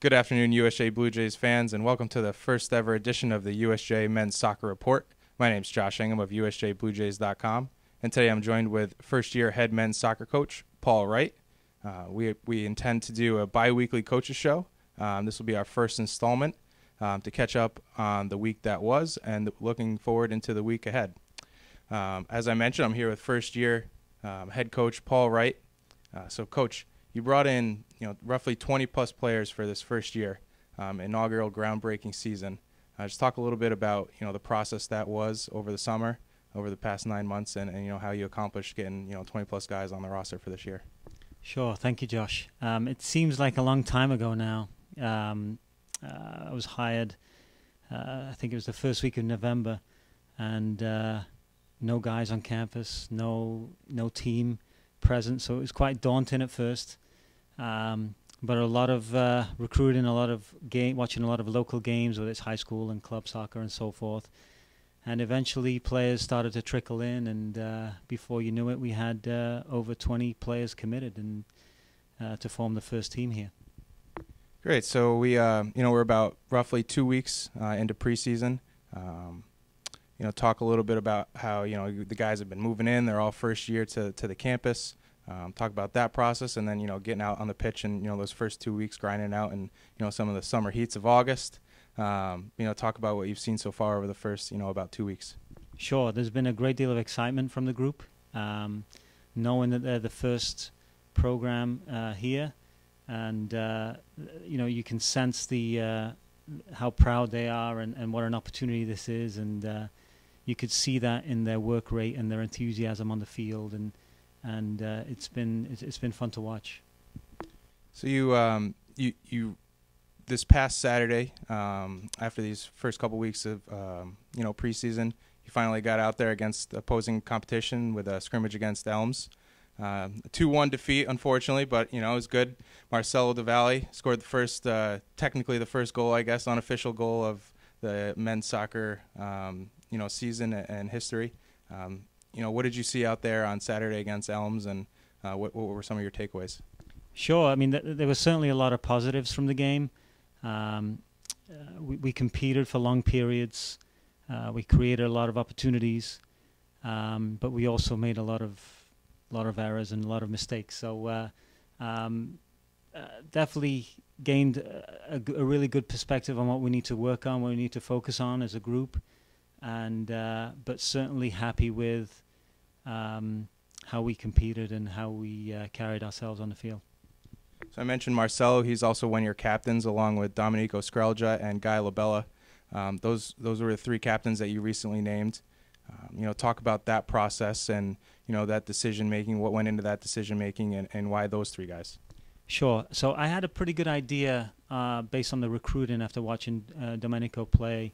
Good afternoon, USJ Blue Jays fans, and welcome to the first ever edition of the USJ Men's Soccer Report. My name is Josh Ingham of USJBlueJays.com, and today I'm joined with first-year head men's soccer coach Paul Wright. We intend to do a bi-weekly coaches show. This will be our first installment to catch up on the week that was and looking forward into the week ahead. As I mentioned, I'm here with first-year head coach Paul Wright. So, Coach, you brought in roughly 20-plus players for this first year, inaugural groundbreaking season. Just talk a little bit about the process that was over the summer, over the past 9 months, and how you accomplished getting 20-plus guys on the roster for this year. Sure, thank you, Josh. It seems like a long time ago now. I was hired, I think it was the first week of November, and no guys on campus, no team present, so it was quite daunting at first. But a lot of recruiting, a lot of watching a lot of local games, whether it's high school and club soccer and so forth. And eventually players started to trickle in, and before you knew it, we had over 20 players committed and to form the first team here. Great. So we're about roughly 2 weeks into preseason. Talk a little bit about how the guys have been moving in. They're all first year to the campus. Talk about that process, and then getting out on the pitch and those first 2 weeks grinding out, and some of the summer heats of August. Talk about what you've seen so far over the first about 2 weeks. Sure, there's been a great deal of excitement from the group, knowing that they're the first program here, and you can sense the how proud they are and what an opportunity this is, and you could see that in their work rate and their enthusiasm on the field, and it's been fun to watch. So you this past Saturday, after these first couple weeks of preseason, you finally got out there against opposing competition with a scrimmage against Elms. A 2-1 defeat, unfortunately, but it was good. Marcelo DeValle scored the first, technically the first goal, I guess, unofficial goal of the men's soccer season and history. What did you see out there on Saturday against Elms, and what were some of your takeaways? Sure. I mean, there was certainly a lot of positives from the game. We competed for long periods. We created a lot of opportunities, but we also made a lot of errors and a lot of mistakes. So definitely gained a really good perspective on what we need to work on, what we need to focus on as a group, and but certainly happy with how we competed and how we carried ourselves on the field. So I mentioned Marcelo. He's also one of your captains, along with Domenico Skrelja and Guy Labella. Those were the three captains that you recently named. Talk about that process and that decision making. What went into that decision making, and why those three guys? Sure. So I had a pretty good idea based on the recruiting after watching Domenico play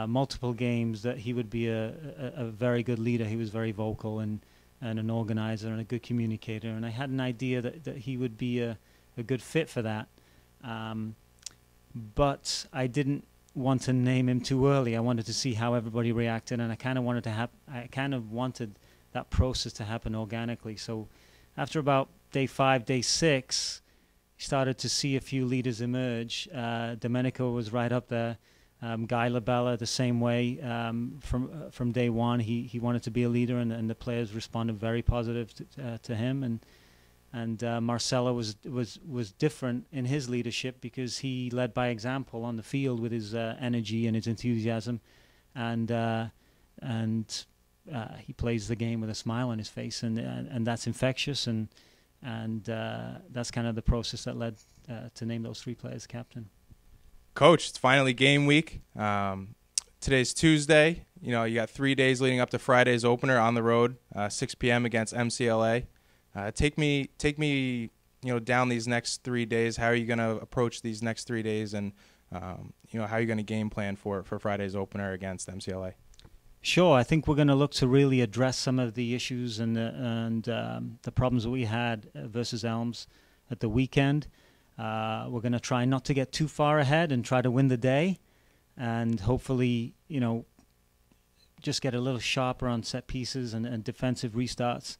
multiple games that he would be a very good leader. He was very vocal and an organizer and a good communicator, and I had an idea that he would be a good fit for that. But I didn't want to name him too early. I wanted to see how everybody reacted, and I kind of wanted that process to happen organically. So after about day 5, day 6, started to see a few leaders emerge. Domenico was right up there. Guy Labella the same way. From day one, he wanted to be a leader, and the players responded very positive to him. And Marcelo was different in his leadership because he led by example on the field with his energy and his enthusiasm, and he plays the game with a smile on his face, and that's infectious, and that's kind of the process that led to name those three players captain. Coach, it's finally game week. Today's Tuesday. You got 3 days leading up to Friday's opener on the road, 6 p.m. against MCLA. Take me down these next 3 days. How are you going to approach these next 3 days, and how are you going to game plan for Friday's opener against MCLA? Sure, I think we're going to look to really address some of the issues and the problems that we had versus Elms at the weekend. We're going to try not to get too far ahead and try to win the day, and hopefully, just get a little sharper on set pieces and defensive restarts.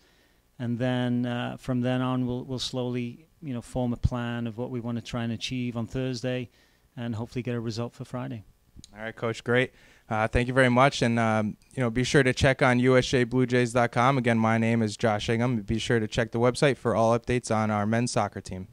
And then from then on, we'll slowly form a plan of what we want to try and achieve on Thursday, and hopefully get a result for Friday. All right, Coach, great. Thank you very much. And, be sure to check on usjbluejays.com. Again, my name is Josh Ingham. Be sure to check the website for all updates on our men's soccer team.